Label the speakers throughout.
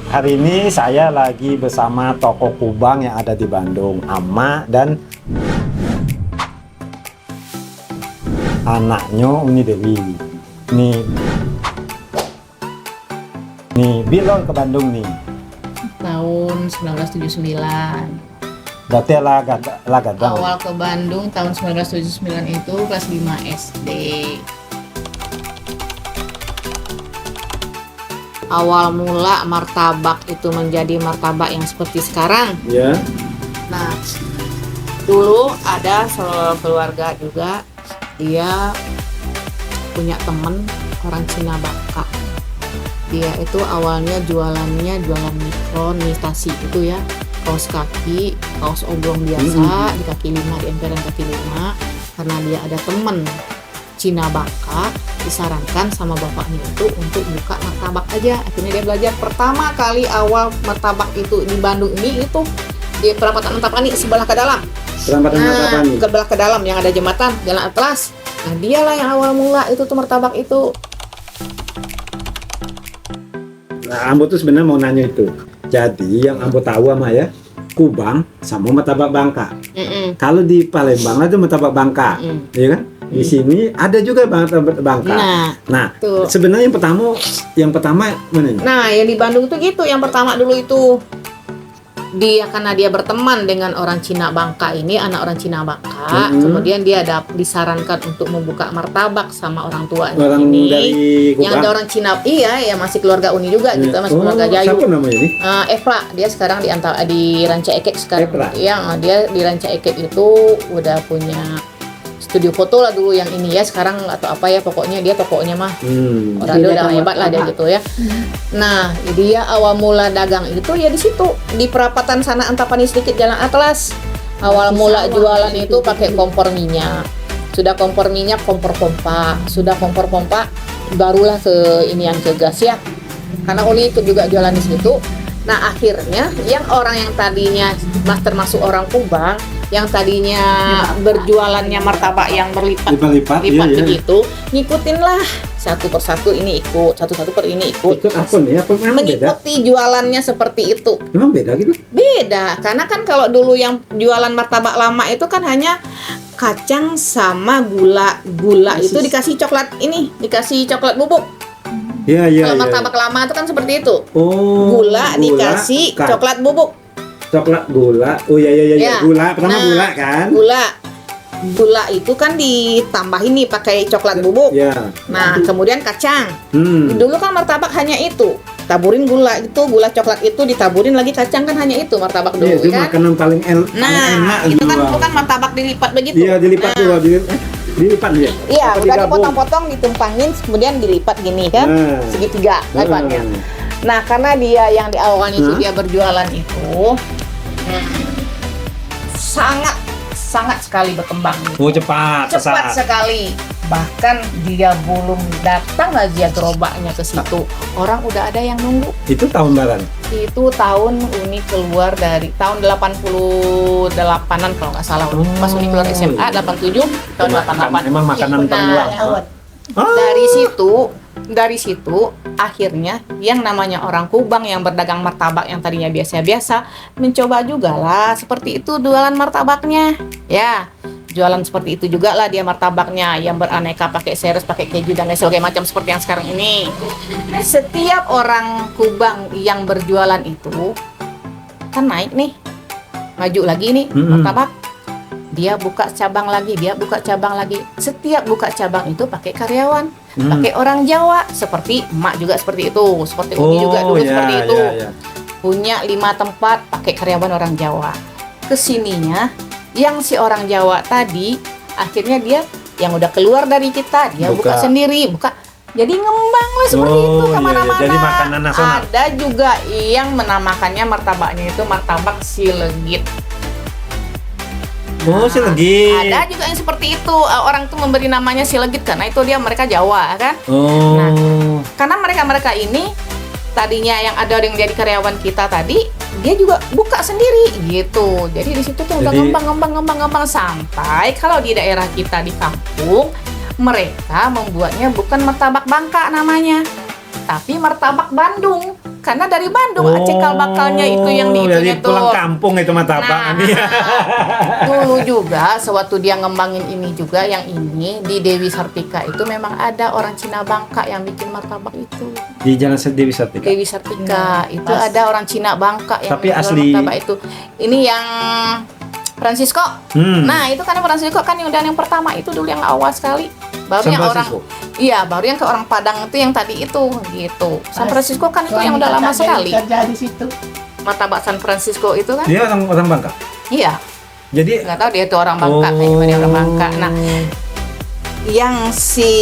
Speaker 1: Hari ini saya lagi bersama toko Kubang yang ada di Bandung, Ama dan anaknya Uni Dewi. Nih Bilon ke Bandung nih.
Speaker 2: Tahun 1979.
Speaker 1: Berarti lah gadang.
Speaker 2: Awal ke Bandung tahun 1979 itu kelas 5 SD. Awal mula martabak itu menjadi martabak yang seperti sekarang.
Speaker 1: Ya.
Speaker 2: Nah, dulu ada keluarga juga, dia punya temen orang Cina Bangka. Dia itu awalnya jualan mikron, imitasi itu ya, kaos kaki, kaos oblong biasa di kaki 5, di emperan kaki 5. Karena dia ada temen Cina Bangka, disarankan sama bapaknya itu untuk buka martabak aja. Akhirnya dia belajar. Pertama kali awal martabak itu di Bandung ini itu di perapatan Antapani sebelah ke dalam.
Speaker 1: Perapatan Antapani.
Speaker 2: Ke dalam yang ada jembatan Jalan Atlas. Nah, dialah yang awal mula itu tuh martabak itu.
Speaker 1: Nah, Ambo tuh sebenarnya mau nanya itu. Jadi yang Ambo tahu sama ya, Kubang sama martabak Bangka. Kalau di Palembang itu martabak Bangka, ya kan? Di sini ada juga martabak Bangka. Nah, sebenarnya yang pertama mana nih?
Speaker 2: Nah, yang di Bandung itu gitu. Yang pertama dulu itu karena dia berteman dengan orang Cina Bangka ini, anak orang Cina Bangka. Kemudian dia disarankan untuk membuka martabak sama orang tuanya ini.
Speaker 1: Dari
Speaker 2: yang ada orang Cina, iya, ya masih keluarga Uni juga gitu, masih keluarga Jayu.
Speaker 1: Siapa namanya ini?
Speaker 2: Eva, dia sekarang di Ranca Ekek sekarang.
Speaker 1: Eva.
Speaker 2: Yang dia di Ranca Ekek itu udah punya studio foto lah dulu yang ini ya, sekarang atau apa ya, pokoknya dia tokonya mah orang dia udah hebat lah dia gitu ya. Nah, dia awal mula dagang itu ya di situ di perapatan sana Antapani sedikit Jalan Atlas. Awal mula jualan itu pakai kompor minyak. Sudah kompor minyak, kompor pompa. Sudah kompor pompa barulah ke ini yang ke gas ya. Karena Uni itu juga jualan di situ. Nah, akhirnya yang orang yang tadinya termasuk orang Kubang yang tadinya berjualannya martabak yang berlipat-lipat begitu, ngikutin lah satu persatu ini ikut, satu-satu per ini ikut.
Speaker 1: Ikut apa nih? Apa memang
Speaker 2: mengikuti
Speaker 1: beda?
Speaker 2: Jualannya seperti itu.
Speaker 1: Memang beda gitu?
Speaker 2: Beda, karena kan kalau dulu yang jualan martabak lama itu kan hanya kacang sama gula. Gula itu dikasih coklat ini, dikasih coklat bubuk.
Speaker 1: Iya.
Speaker 2: Kalau martabak lama itu kan seperti itu.
Speaker 1: Gula
Speaker 2: dikasih coklat bubuk.
Speaker 1: Coklat gula,
Speaker 2: ya.
Speaker 1: Gula, pertama gula kan?
Speaker 2: Gula itu kan ditambahin nih pakai coklat bubuk.
Speaker 1: Ya.
Speaker 2: Nah, kemudian kacang. Dulu kan martabak hanya itu, taburin gula coklat itu ditaburin lagi kacang, kan hanya itu martabak dulu.
Speaker 1: Itu
Speaker 2: kan?
Speaker 1: makanan paling enak.
Speaker 2: Nah, itu kan bukan martabak dilipat begitu.
Speaker 1: Iya, dilipat tuh, dilipat ya.
Speaker 2: Iya, udah dipotong-potong, ditumpangin, kemudian dilipat gini kan, segitiga lipatnya. Nah, karena dia yang di awalnya itu dia berjualan itu sangat sekali berkembang.
Speaker 1: Cepat
Speaker 2: sekali. Bahkan dia belum datang aja gerobaknya ke situ, orang udah ada yang nunggu.
Speaker 1: Itu tahun berapa?
Speaker 2: Itu tahun Uni keluar dari tahun 88-an kalau nggak salah. Pas Uni keluar SMA 87 tahun 88.
Speaker 1: Emang makanan terluar.
Speaker 2: Dari situ akhirnya yang namanya orang Kubang yang berdagang martabak yang tadinya biasa-biasa mencoba juga lah seperti itu jualan martabaknya. Ya, jualan seperti itu juga lah dia martabaknya yang beraneka, pakai seres, pakai keju dan lain sebagainya macam seperti yang sekarang ini. Setiap orang Kubang yang berjualan itu kan naik nih, maju lagi nih martabak. Dia buka cabang lagi. Setiap buka cabang itu pakai karyawan, pakai orang Jawa, seperti emak juga seperti itu, seperti Uni juga dulu seperti itu. Punya 5 tempat pakai karyawan orang Jawa. Kesininya yang si orang Jawa tadi akhirnya dia yang udah keluar dari kita, dia buka sendiri, jadi ngembang lah seperti itu kemana-mana.
Speaker 1: Jadi makanan nasional.
Speaker 2: Ada juga yang menamakannya martabaknya itu martabak Silegit.
Speaker 1: Silegit.
Speaker 2: Ada juga yang seperti itu. Orang tuh memberi namanya Silegit karena itu mereka Jawa kan. Nah, karena mereka ini tadinya yang ada yang jadi karyawan kita tadi, dia juga buka sendiri gitu. Jadi di situ tuh udah ngembang sampai kalau di daerah kita di kampung mereka membuatnya bukan martabak Bangka namanya, tapi martabak Bandung. karena dari Bandung cikal bakalnya itu yang di itunya
Speaker 1: jadi pulang kampung itu martabak.
Speaker 2: Dulu juga sewaktu dia ngembangin ini juga yang ini di Dewi Sartika itu memang ada orang Cina Bangka yang bikin martabak itu.
Speaker 1: Di Jalan Dewi Sartika.
Speaker 2: Dewi Sartika itu ada orang Cina Bangka yang
Speaker 1: tapi
Speaker 2: menjual
Speaker 1: asli
Speaker 2: martabak itu. Ini yang Francisco. Nah, itu kan Francisco kan yang pertama itu dulu yang awal sekali. Baru
Speaker 1: San
Speaker 2: yang
Speaker 1: Francisco.
Speaker 2: baru yang ke orang Padang itu yang tadi itu gitu. San Francisco kan itu yang udah lama sekali.
Speaker 3: Kerja di situ.
Speaker 2: Martabak San Francisco itu kan?
Speaker 1: Dia orang Bangka.
Speaker 2: Iya.
Speaker 1: Jadi
Speaker 2: Nggak tahu dia itu orang Bangka, kayaknya dia orang Bangka. Nah, yang si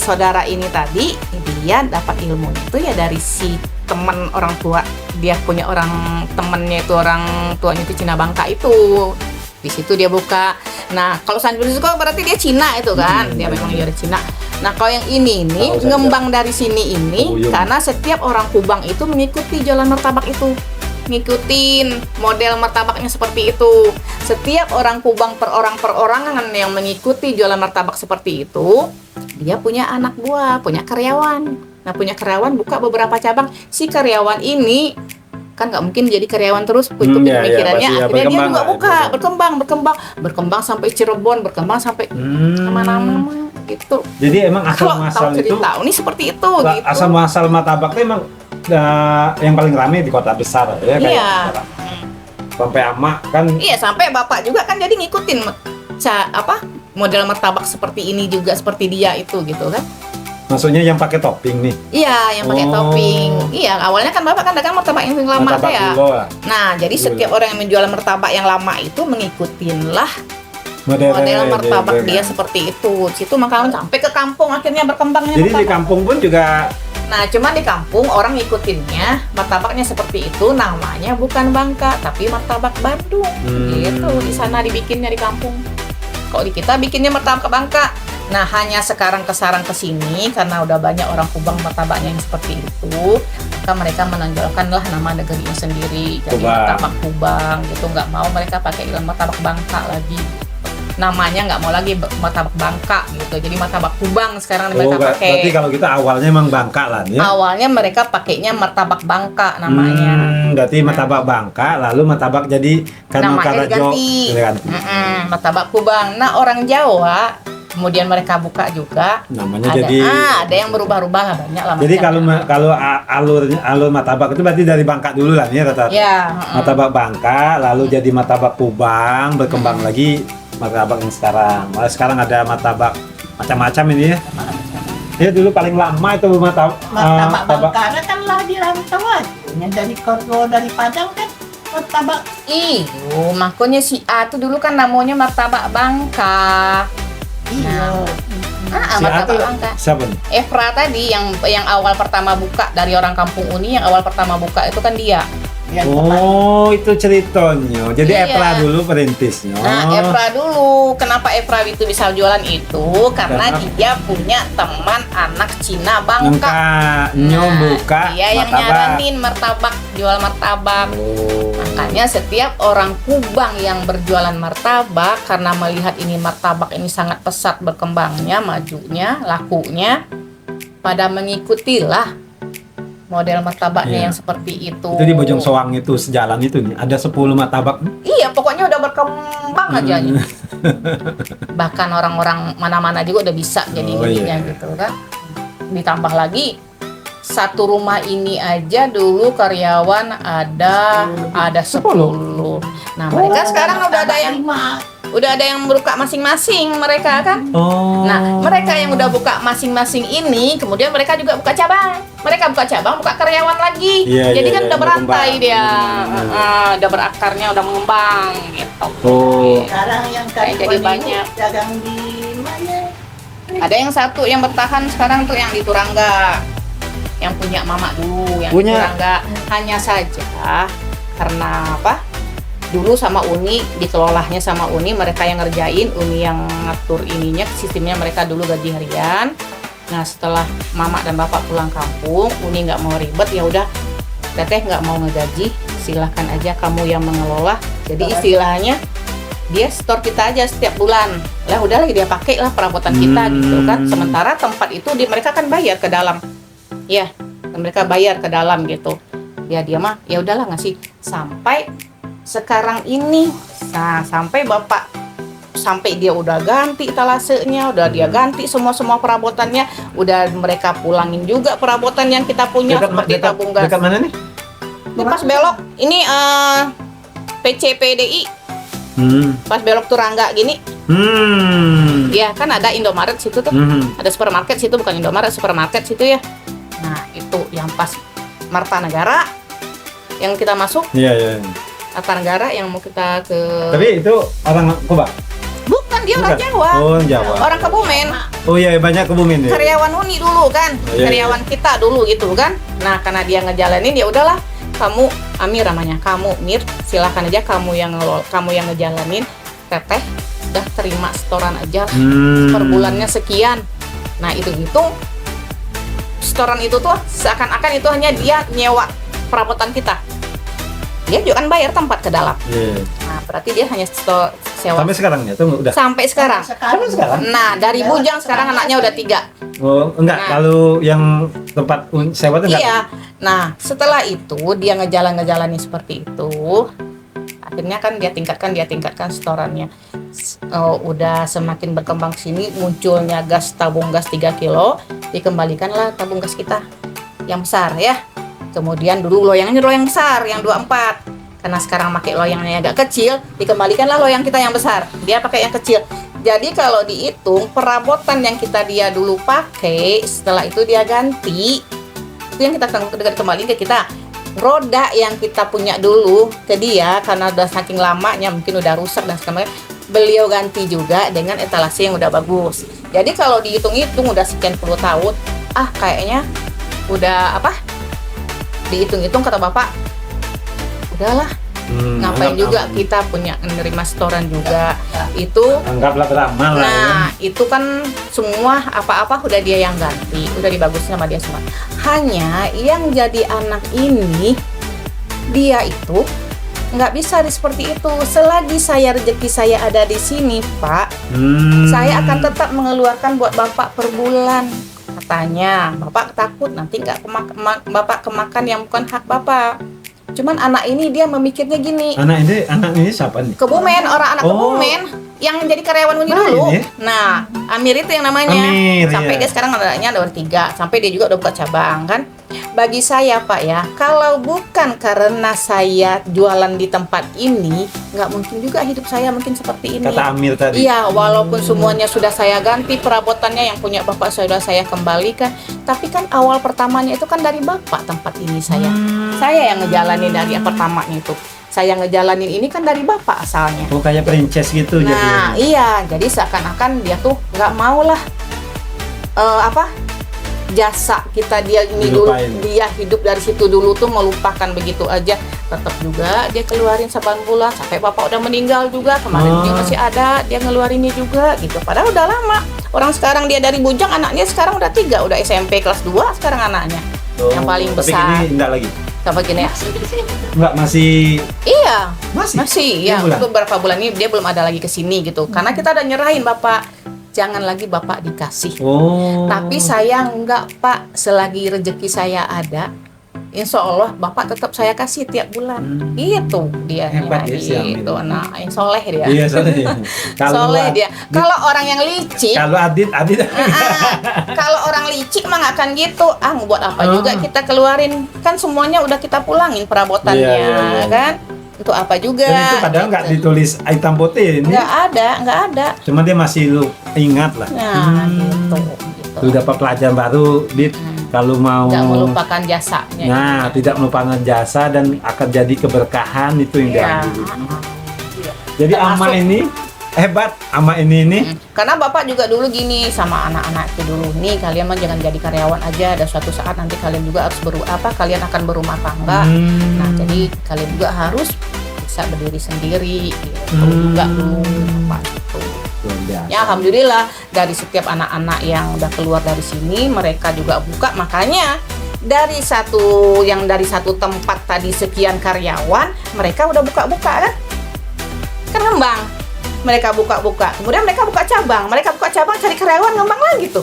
Speaker 2: saudara ini tadi dia dapat ilmu itu ya dari si teman orang tua. Dia punya orang temennya itu orang tuanya itu Cina Bangka itu. Di situ dia buka. Nah, kalau San Francisco berarti dia Cina itu kan. Dia memang dari Cina. Nah, kalau yang ini nih ngembang dari sini ini karena setiap orang Kubang itu mengikuti jualan martabak itu. Ngikutin model martabaknya seperti itu. Setiap orang Kubang perorangan yang mengikuti jualan martabak seperti itu, dia punya anak buah, punya karyawan. Nah, punya karyawan buka beberapa cabang. Si karyawan ini kan nggak mungkin jadi karyawan terus, itu pemikirannya. Akhirnya dia juga buka, berkembang sampai Cirebon, berkembang sampai kemana-mana gitu.
Speaker 1: Jadi emang asal muasal itu.
Speaker 2: Ini seperti itu. Gitu.
Speaker 1: Asal muasal martabak itu emang yang paling ramai di kota besar ya kayak.
Speaker 2: Iya.
Speaker 1: Sampai ama kan.
Speaker 2: Iya, sampai bapak juga kan jadi ngikutin model martabak seperti ini juga seperti dia itu gitu kan.
Speaker 1: Maksudnya yang pakai topping nih?
Speaker 2: Iya, yang pakai topping. Iya, awalnya kan bapak kan dagang martabak yang lama
Speaker 1: martabak
Speaker 2: ya.
Speaker 1: Gula.
Speaker 2: Nah, jadi setiap orang yang menjual martabak yang lama itu mengikutinlah model martabak dia seperti itu. Situ makanya sampai ke kampung akhirnya berkembangnya.
Speaker 1: Jadi di kampung pun juga.
Speaker 2: Nah, cuma di kampung orang ngikutinnya martabaknya seperti itu, namanya bukan Bangka tapi martabak Bandung. Gitu, di sana dibikinnya di kampung. Kok di kita bikinnya martabak Bangka. Nah, hanya sekarang ke sini karena udah banyak orang Kubang martabaknya yang seperti itu, maka mereka menonjolkanlah nama negerinya sendiri. Jadi martabak Kubang gitu, nggak mau mereka pakai martabak Bangka lagi. Namanya nggak mau lagi martabak Bangka gitu. Jadi martabak Kubang sekarang mereka pakai.
Speaker 1: Berarti kalau kita awalnya emang Bangka lah ya.
Speaker 2: Awalnya mereka pakainya martabak Bangka namanya.
Speaker 1: Berarti martabak Bangka lalu martabak jadi
Speaker 2: namanya diganti. Martabak Kubang. Nah, orang Jawa kemudian mereka buka juga
Speaker 1: namanya
Speaker 2: ada yang berubah-ubah banyak lah.
Speaker 1: Jadi kalau alur martabak itu berarti dari Bangka dulu lah ya rata-rata.
Speaker 2: Ya,
Speaker 1: martabak Bangka lalu jadi martabak Kubang, berkembang lagi martabak yang sekarang. Malah sekarang ada martabak macam-macam ini ya. Ya dulu paling lama itu martabak
Speaker 3: Bangka kan lah di Rantau aja. Yang dari Korgo dari Padang kan martabak.
Speaker 2: Iyo, makanya si A tuh dulu kan namanya martabak Bangka.
Speaker 3: Iya.
Speaker 2: Martabak Bangka.
Speaker 1: Siapa nih?
Speaker 2: Efra tadi yang awal pertama buka dari orang Kampung Uni, yang awal pertama buka itu kan dia.
Speaker 1: Itu ceritanya. Jadi Efra dulu perintisnya.
Speaker 2: Nah, Efra dulu. Kenapa Efra itu bisa jualan itu? Karena dia punya teman anak Cina Bangka.
Speaker 1: Buka
Speaker 2: dia yang nyaranin martabak, jual martabak. Makanya setiap orang Kubang yang berjualan martabak karena melihat ini martabak ini sangat pesat berkembangnya, majunya, lakunya, pada mengikutilah model martabaknya yang seperti itu.
Speaker 1: Itu di Bojong Soang itu sejalan itu nih ada 10 martabak.
Speaker 2: Iya, pokoknya udah berkembang aja nih. Bahkan orang-orang mana-mana juga udah bisa jadi gitu kan. Ditambah lagi satu rumah ini aja dulu karyawan ada 10. Nah, mereka sekarang udah ada yang buka masing-masing mereka kan. Nah, mereka yang udah buka masing-masing ini, kemudian mereka juga buka cabang. Mereka buka cabang, buka karyawan lagi. Jadi kan udah berantai dia. Udah berakarnya, udah mengembang gitu.
Speaker 3: Sekarang yang
Speaker 2: jadi banyak.
Speaker 3: Dagang di mana?
Speaker 2: Ada yang satu yang bertahan sekarang tuh yang di Turangga. Yang punya mama dulu, yang di Turangga. Hanya saja karena apa? Dulu sama Uni, dikelolahnya sama Uni, mereka yang ngerjain, Uni yang ngatur ininya, sistemnya mereka dulu gaji harian. Nah, setelah mama dan bapak pulang kampung, Uni nggak mau ribet, ya udah, teteh nggak mau ngegaji, silahkan aja kamu yang mengelola. Jadi istilahnya dia store kita aja setiap bulan. Lah udahlah dia pakai lah perabotan kita gitu kan. Sementara tempat itu mereka kan bayar ke dalam, ya, mereka bayar ke dalam gitu. Ya dia mah ya udahlah ngasih sampai sekarang ini. Nah, sampai dia udah ganti talasenya, udah dia ganti semua perabotannya, udah mereka pulangin juga perabotan yang kita punya seperti tabung gas.
Speaker 1: Dekat mana nih?
Speaker 2: Di pas belok ini PCPDI. Pas belok Turangga gini. Ya kan ada Indomaret situ tuh. Ada supermarket situ, bukan Indomaret, supermarket situ ya. Nah, itu yang pas Marta Negara yang kita masuk.
Speaker 1: Iya.
Speaker 2: Marta Negara yang mau kita ke.
Speaker 1: Tapi itu orang Kubang?
Speaker 2: Bukan, dia orang Jawa.
Speaker 1: Oh, Jawa.
Speaker 2: Orang Kebumen.
Speaker 1: Oh iya, banyak Kebumen ya.
Speaker 2: Karyawan Uni dulu kan.
Speaker 1: Iya.
Speaker 2: Karyawan kita dulu gitu kan. Nah, karena dia ngejalanin ya udahlah. Kamu Amir namanya. Kamu Mir, silakan aja kamu yang ngejalanin. Teteh udah terima setoran aja. Per bulannya sekian. Nah, itu setoran itu tuh seakan-akan itu hanya dia nyewa perabotan kita. Dia juga kan bayar tempat ke dalam. Nah, berarti dia hanya sewa.
Speaker 1: Sampai sekarang ya? Tuh udah.
Speaker 2: Sampai sekarang.
Speaker 1: Sampai sekarang?
Speaker 2: Nah, dari Bujang sekarang anaknya udah 3.
Speaker 1: Oh, enggak.
Speaker 2: Nah.
Speaker 1: Kalau yang tempat sewa itu enggak?
Speaker 2: Iya. Nah, setelah itu dia ngejalanin seperti itu. Akhirnya kan dia tingkatkan setorannya. Udah semakin berkembang sini, munculnya tabung gas 3 kilo, dikembalikanlah tabung gas kita yang besar ya. Kemudian dulu loyangnya loyang besar yang 24. Karena sekarang pakai loyangnya agak kecil, dikembalikanlah loyang kita yang besar. Dia pakai yang kecil. Jadi kalau dihitung perabotan yang dia dulu pakai, setelah itu dia ganti, itu yang kita kembali ke kita. Roda yang kita punya dulu ke dia karena udah saking lamanya mungkin udah rusak dan sebagainya, beliau ganti juga dengan etalase yang udah bagus. Jadi kalau dihitung-hitung udah sekian puluh tahun, kayaknya udah dihitung-hitung kata bapak, udahlah. Ngapain juga kita punya menerima setoran juga. Itu
Speaker 1: anggaplah beramal lah.
Speaker 2: Nah, itu kan semua apa-apa udah dia yang ganti, udah dibagusin sama dia semua. Hanya yang jadi anak ini, dia itu nggak bisa seperti itu. Selagi rezeki saya ada di sini, Pak, saya akan tetap mengeluarkan buat bapak per bulan. Katanya, bapak takut nanti nggak bapak kemakan yang bukan hak bapak. Cuman anak ini dia memikirnya gini.
Speaker 1: Anak ini siapa nih?
Speaker 2: Kebumen, orang anak Kebumen yang jadi karyawan Uni dulu.
Speaker 1: Ini?
Speaker 2: Nah, Amir itu yang namanya.
Speaker 1: Amir,
Speaker 2: sampai dia sekarang anaknya ada 3, sampai dia juga udah buka cabang kan. Bagi saya Pak ya, kalau bukan karena saya jualan di tempat ini, nggak mungkin juga hidup saya mungkin seperti ini.
Speaker 1: Kata Amir tadi.
Speaker 2: Iya, walaupun semuanya sudah saya ganti perabotannya yang punya bapak sudah saya kembalikan, tapi kan awal pertamanya itu kan dari bapak tempat ini saya. Saya yang ngejalanin dari pertamanya itu. Saya ngejalanin ini kan dari bapak asalnya.
Speaker 1: Oh, kayak princess gitu
Speaker 2: Nah,
Speaker 1: jadinya.
Speaker 2: iya, jadi seakan-akan dia tuh nggak mau lah jasa kita dia ini
Speaker 1: Dilupain.
Speaker 2: dulu, dia hidup dari situ dulu tuh melupakan begitu aja. Tetap juga dia keluarin 8 bulan sampai bapak udah meninggal juga kemarin dia masih ada dia ngeluarinnya juga gitu. Padahal udah lama. Orang sekarang dia dari Bujang, anaknya sekarang udah 3, udah SMP kelas 2 sekarang anaknya. Yang paling besar.
Speaker 1: Tapi ini enggak lagi.
Speaker 2: Sampai gini ya.
Speaker 1: Enggak, masih
Speaker 2: Iya.
Speaker 1: Masih
Speaker 2: Ya.
Speaker 1: bulan?
Speaker 2: Beberapa bulan ini dia belum ada lagi ke sini gitu. Karena kita udah nyerahin bapak. Jangan lagi bapak dikasih. Tapi saya enggak Pak, selagi rezeki saya ada, insya Allah bapak tetap saya kasih tiap bulan. Itu dia
Speaker 1: Hebat ya si Amin.
Speaker 2: gitu. Nah, yang soleh dia.
Speaker 1: Iya, soleh.
Speaker 2: Soleh dia. Kalau orang yang licik,
Speaker 1: Kalau Adit
Speaker 2: kalau orang licik mah nggak akan gitu. Buat apa juga kita keluarin? Kan semuanya udah kita pulangin perabotannya,
Speaker 1: Iya.
Speaker 2: kan? Untuk apa juga?
Speaker 1: Dan itu padahal nggak
Speaker 2: gitu.
Speaker 1: ditulis hitam putih ini.
Speaker 2: Nggak ada.
Speaker 1: Cuma dia masih ingat lah.
Speaker 2: Nah, gitu.
Speaker 1: Itu dapat pelajaran baru, Dit. Kalau mau
Speaker 2: Nggak melupakan jasanya.
Speaker 1: Nah, tidak melupakan jasa dan akan jadi keberkahan itu yang
Speaker 2: Iya.
Speaker 1: diambil. Jadi
Speaker 2: Termasuk-
Speaker 1: Ama ini hebat, Ama ini.
Speaker 2: Karena bapak juga dulu gini sama anak-anak itu dulu, nih kalian mah jangan jadi karyawan aja, ada suatu saat nanti kalian juga harus kalian akan berumah tangga. Nah, jadi kalian juga harus bisa berdiri sendiri gitu. Juga dulu bapak itu.
Speaker 1: Luar biasa.
Speaker 2: Ya alhamdulillah dari setiap anak-anak yang udah keluar dari sini mereka juga buka, makanya dari satu tempat tadi sekian karyawan mereka udah buka-buka kan ngembang. Mereka buka-buka, kemudian mereka buka cabang cari karyawan, ngembang lagi tuh.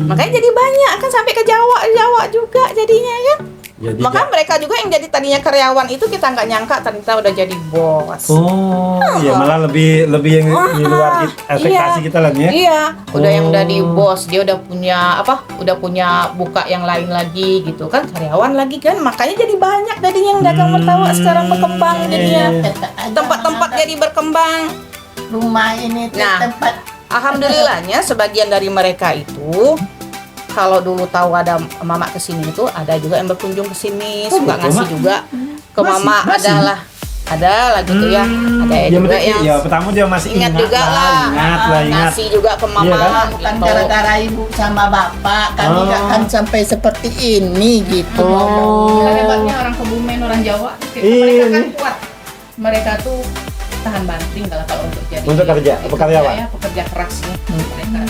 Speaker 2: Makanya jadi banyak kan sampai ke Jawa juga jadinya kan.
Speaker 1: Jadi
Speaker 2: Maka mereka juga yang jadi tadinya karyawan itu kita nggak nyangka ternyata udah jadi bos.
Speaker 1: Oh, ya malah lebih yang di luar ekspektasi kita lah nih ya.
Speaker 2: Iya, udah yang udah di
Speaker 1: Oh.
Speaker 2: bos, dia udah punya Udah punya buka yang lain lagi gitu kan, karyawan lagi kan, makanya jadi banyak jadinya yang dagang martabak sekarang berkembang jadinya. Tempat-tempat jadi berkembang.
Speaker 3: Rumah ini tuh
Speaker 2: Nah.
Speaker 3: tempat
Speaker 2: Alhamdulillahnya sebagian dari mereka itu kalau dulu tahu ada mama kesini itu ada juga yang berkunjung ke sini,
Speaker 1: Oh,
Speaker 2: suka
Speaker 1: betul,
Speaker 2: ngasih
Speaker 1: Mak?
Speaker 2: juga ke
Speaker 1: Masih?
Speaker 2: mama,
Speaker 1: Masih?
Speaker 2: ada lah gitu ya. Ada
Speaker 1: Yang
Speaker 2: juga
Speaker 1: penting
Speaker 2: yang
Speaker 1: ya pertama dia masih
Speaker 2: ingat juga lah.
Speaker 1: ingat.
Speaker 2: Ngasih juga ke mama
Speaker 1: Iya kan?
Speaker 3: bukan
Speaker 2: gitu.
Speaker 3: gara-gara ibu sama bapak kami nggak akan sampai seperti ini gitu.
Speaker 2: Kan hebatnya orang Kebumen, orang Jawa, mereka kan kuat. Mereka tuh tahan banting kalau untuk jadi
Speaker 1: Untuk kerja, karyawan?
Speaker 2: ya, pekerja kerasnya mereka.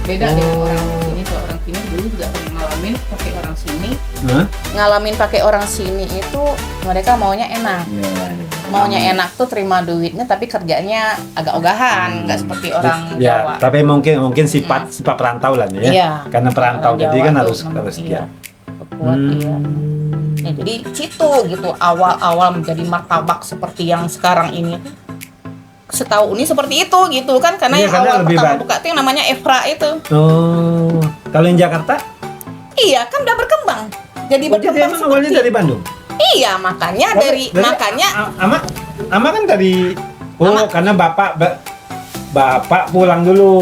Speaker 2: Beda dengan orang sini. Kalau orang sini dulu juga pernah ngalamin pakai orang sini.
Speaker 1: Hah?
Speaker 2: Ngalamin pakai orang sini itu mereka maunya enak. Maunya enak tuh terima duitnya tapi kerjanya agak ogahan, nggak seperti orang Jawa.
Speaker 1: Ya, tapi mungkin sifat perantau lah nih ya.
Speaker 2: Iya.
Speaker 1: Karena perantau
Speaker 2: Orang
Speaker 1: jadi
Speaker 2: Jawa
Speaker 1: kan
Speaker 2: tuh
Speaker 1: harus
Speaker 2: memang,
Speaker 1: dia.
Speaker 2: iya, kuat, iya. Ya, jadi situ gitu awal-awal menjadi martabak seperti yang sekarang ini. Setahu ini seperti itu gitu kan, karena
Speaker 1: Iya,
Speaker 2: yang
Speaker 1: karena
Speaker 2: awal
Speaker 1: lebih
Speaker 2: pertama
Speaker 1: baik.
Speaker 2: buka itu yang namanya Evra itu.
Speaker 1: Oh, kalau yang Jakarta?
Speaker 2: Iya kan udah berkembang. Jadi
Speaker 1: Oh, jadi
Speaker 2: berkembang
Speaker 1: emang awalnya
Speaker 2: seperti
Speaker 1: dari Bandung?
Speaker 2: Iya makanya makanya
Speaker 1: Ama kan dari karena bapak pulang dulu.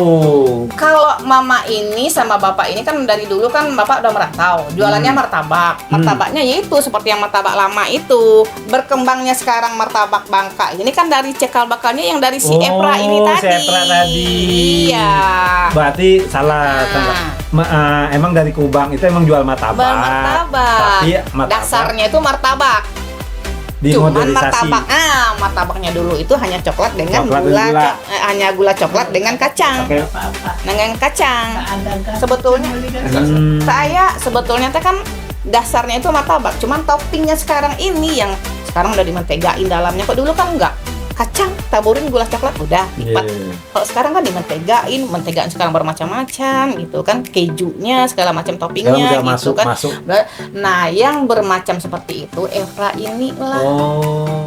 Speaker 2: kalau mama ini sama bapak ini kan dari dulu kan bapak udah merantau, jualannya martabak. Martabaknya yaitu seperti yang martabak lama itu. Berkembangnya sekarang martabak Bangka ini kan dari cekal bakalnya yang dari si Epra ini
Speaker 1: si
Speaker 2: tadi.
Speaker 1: Epra tadi.
Speaker 2: Iya.
Speaker 1: Berarti salah. Emang dari Kubang itu emang jual martabak.
Speaker 2: Martabak.
Speaker 1: Tapi martabak
Speaker 2: Dasarnya itu martabak. Cuman
Speaker 1: dimodernisasi.
Speaker 2: martabaknya dulu itu hanya coklat dengan
Speaker 1: Coklat dan
Speaker 2: gula,
Speaker 1: gula.
Speaker 2: hanya gula coklat dengan kacang.
Speaker 1: Oke.
Speaker 3: Apa-apa.
Speaker 2: Dengan kacang.
Speaker 3: Nggak ada garam.
Speaker 2: Sebetulnya
Speaker 1: Hmm.
Speaker 2: sebetulnya teh kan dasarnya itu martabak, cuman toppingnya sekarang ini yang sekarang udah dimentegain dalamnya. Kok dulu kan enggak, kacang taburin gula coklat udah lipat.
Speaker 1: Iya.
Speaker 2: Kalau sekarang kan dimentegain, mentegaan sekarang bermacam-macam gitu kan, kejunya segala macam
Speaker 1: Sekarang
Speaker 2: toppingnya
Speaker 1: udah
Speaker 2: gitu
Speaker 1: masuk.
Speaker 2: kan. Nah yang bermacam seperti itu Evra ini lah.
Speaker 1: Oh.